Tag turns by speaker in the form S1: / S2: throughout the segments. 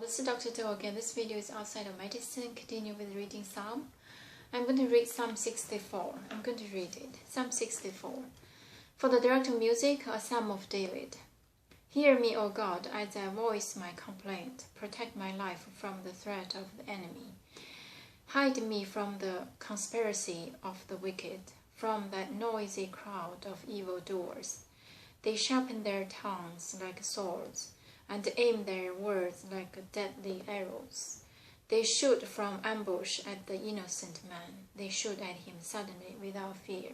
S1: This is Dr. Do again. This video is outside of medicine. Continue with reading Psalm. I'm going to read Psalm 64. I'm going to read it. Psalm 64. For the director of music, a Psalm of David. Hear me, O God, as I voice my complaint. Protect my life from the threat of the enemy. Hide me from the conspiracy of the wicked, from that noisy crowd of evildoers. They sharpen their tongues like swords, and aim their words like deadly arrows. They shoot from ambush at the innocent man. They shoot at him suddenly without fear.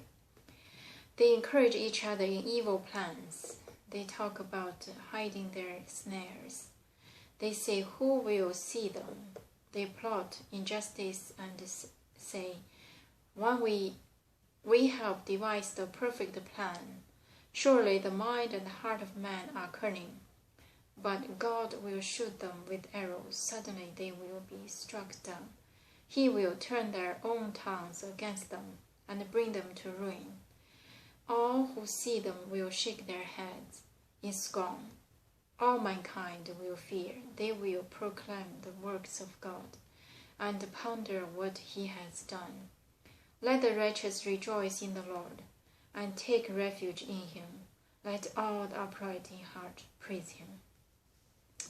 S1: They encourage each other in evil plans. They talk about hiding their snares. They say, who will see them? They plot injustice and say, when we have devised a perfect plan. Surely the mind and heart of man are cunning. But God will shoot them with arrows. Suddenly they will be struck down. He will turn their own tongues against them and bring them to ruin. All who see them will shake their heads in scorn. All mankind will fear. They will proclaim the works of God and ponder what He has done. Let the righteous rejoice in the Lord and take refuge in Him. Let all the upright in heart praise Him.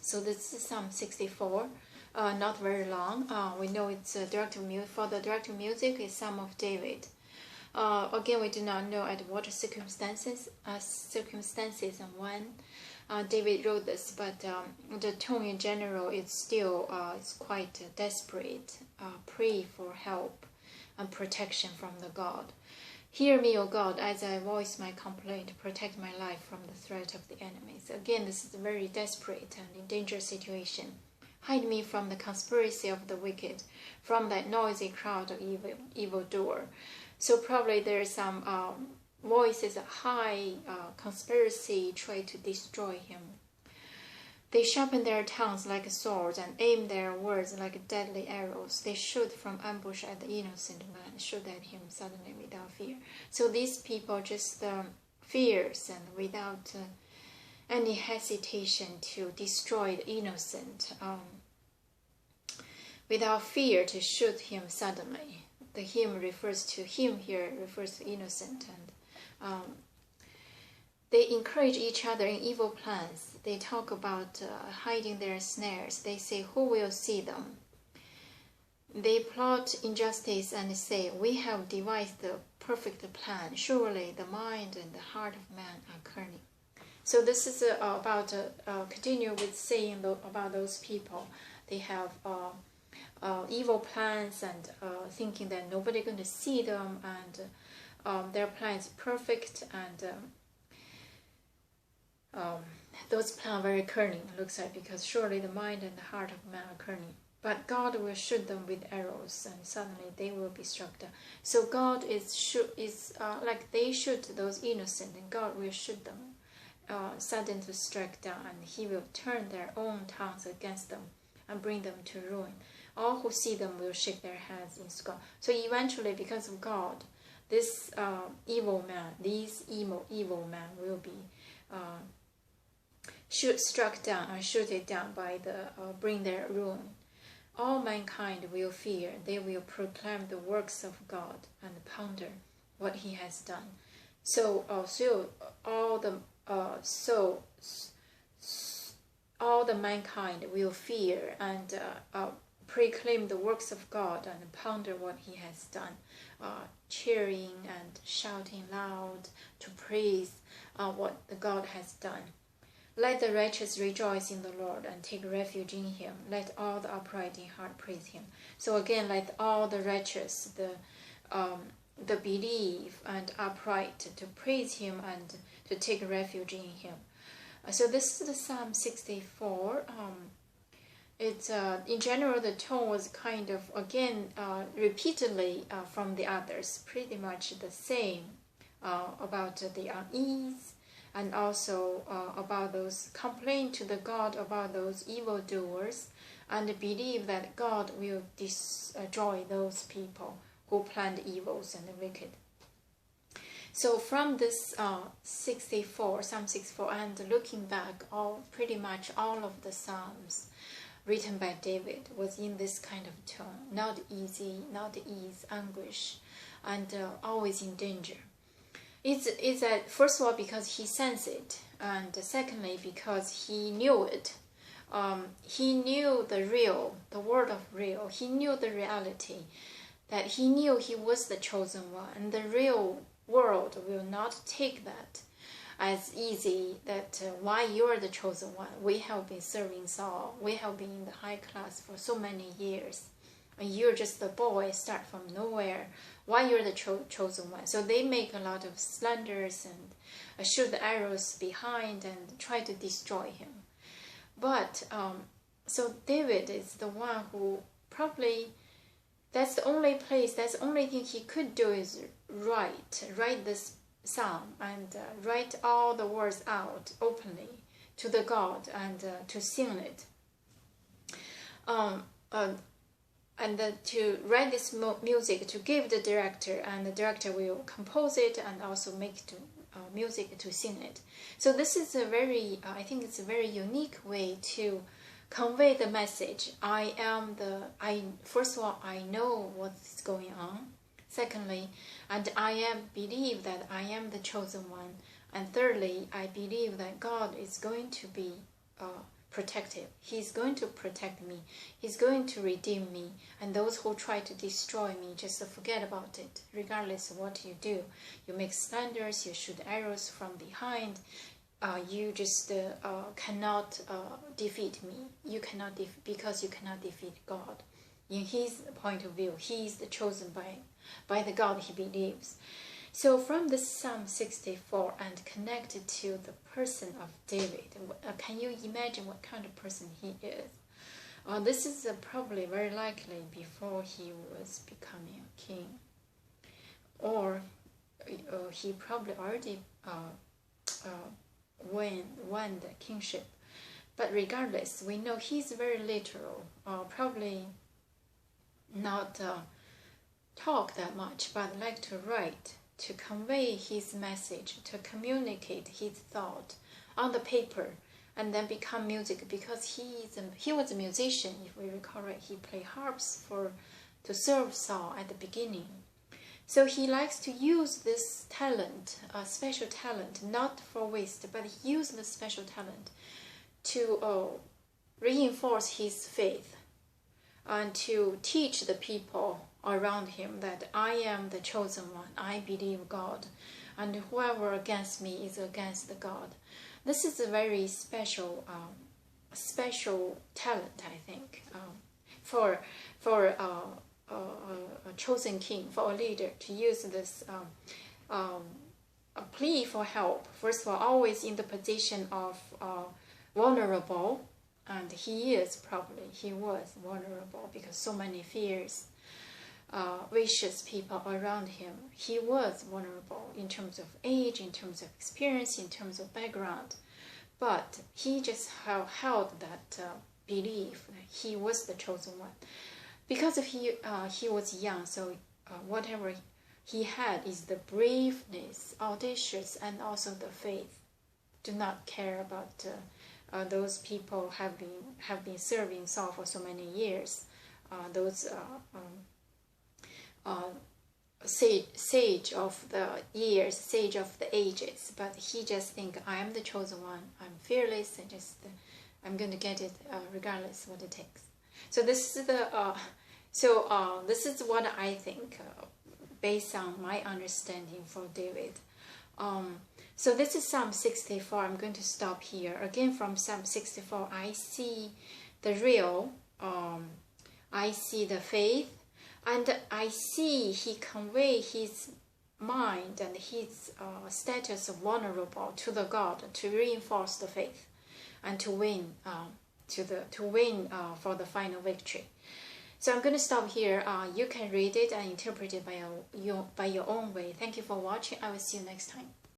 S1: So this is Psalm 64, not very long. We know it's for the director of music is Psalm of David. Again, we do not know at what circumstances and when David wrote this, but the tone in general is still it's quite desperate. Pray for help and protection from the God. Hear me, O God, as I voice my complaint. Protect my life from the threat of the enemies. Again, this is a very desperate and in dangerous situation. Hide me from the conspiracy of the wicked, from that noisy crowd of evildoer. So probably there's some voices of high conspiracy try to destroy him. They sharpen their tongues like swords and aim their words like deadly arrows. They shoot from ambush at the innocent man, shoot at him suddenly without fear. So these people just fierce and without any hesitation to destroy the innocent, without fear to shoot him suddenly. The him refers to him here, refers to innocent, and they encourage each other in evil plans. They talk about hiding their snares. They say, who will see them? They plot injustice and say, we have devised the perfect plan. Surely the mind and the heart of man are cunning. So this is about, continue with saying about those people. They have evil plans and thinking that nobody going to see them, and their plan is perfect, and those plans are very cunning, looks like, because surely the mind and the heart of man are cunning. But God will shoot them with arrows, and suddenly they will be struck down. So God is like they shoot those innocent, and God will shoot them suddenly to strike down, and He will turn their own tongues against them and bring them to ruin. All who see them will shake their heads in scorn. So eventually, because of God, this evil man, these evil men will be struck down and shooted down by bring their ruin. All mankind will fear. They will proclaim the works of God and ponder what He has done. So all the mankind will fear and proclaim the works of God and ponder what He has done, cheering and shouting loud to praise what God has done. Let the righteous rejoice in the Lord and take refuge in Him. Let all the upright in heart praise Him. So again, let all the righteous, the believe and upright, to praise Him and to take refuge in Him. So this is the Psalm 64. It's in general the tone was kind of again repeatedly from the others, pretty much the same about the unease. And also about those complain to the God about those evildoers, and believe that God will destroy those people who planned evils and the wicked. So from this Psalm 64, and looking back, pretty much all of the Psalms written by David was in this kind of tone, not easy, not ease, anguish, and always in danger. It's that, first of all, because he sensed it, and secondly, because he knew it. He knew the word of real. He knew the reality, that he knew he was the chosen one, and the real world will not take that as easy, that why you're the chosen one. We have been serving Saul. We have been in the high class for so many years. And you're just the boy, start from nowhere. Why you're the chosen one? So they make a lot of slanders and shoot the arrows behind and try to destroy him. But, so David is the one who probably, that's the only place, that's the only thing he could do is write this psalm and write all the words out openly to the God and to sing it. And to write this music, to give the director, and the director will compose it and also make music to sing it. So this is a very, I think it's a very unique way to convey the message. First of all, I know what's going on. Secondly, and believe that I am the chosen one. And thirdly, I believe that God is going to be protective. He's going to protect me. He's going to redeem me. And those who try to destroy me, just forget about it, regardless of what you do. You make slanders, you shoot arrows from behind. You just cannot defeat me. You cannot because you cannot defeat God. In his point of view, he is the chosen by the God he believes. So from the Psalm 64 and connected to the person of David, can you imagine what kind of person he is? This is probably very likely before he was becoming a king. Or he probably already won the kingship. But regardless, we know he's very literal, probably not talk that much, but like to write, to convey his message, to communicate his thought on the paper, and then become music, because he was a musician. If we recall right, he played harps to serve Saul at the beginning. So he likes to use this talent, a special talent, not for waste, but he used the special talent to reinforce his faith and to teach the people around him that I am the chosen one, I believe God, and whoever against me is against the God. This is a very special talent, I think, for a chosen king, for a leader, to use this a plea for help. First of all, always in the position of vulnerable, and he was vulnerable because so many fears, vicious people around him. He was vulnerable in terms of age, in terms of experience, in terms of background, but he just held that belief that he was the chosen one. Because he was young, so whatever he had is the braveness, audacious, and also the faith. Do not care about those people have been serving Saul for so many years. Those sage of the years, sage of the ages. But he just think, I am the chosen one. I'm fearless, and I'm going to get it regardless what it takes. So this is this is what I think, based on my understanding for David. So this is Psalm 64. I'm going to stop here. Again, from Psalm 64, I see the real, I see the faith, and I see he convey his mind and his status of vulnerable to the God to reinforce the faith and to win for the final victory. So I'm going to stop here. You can read it and interpret it by your own way. Thank you for watching. I will see you next time.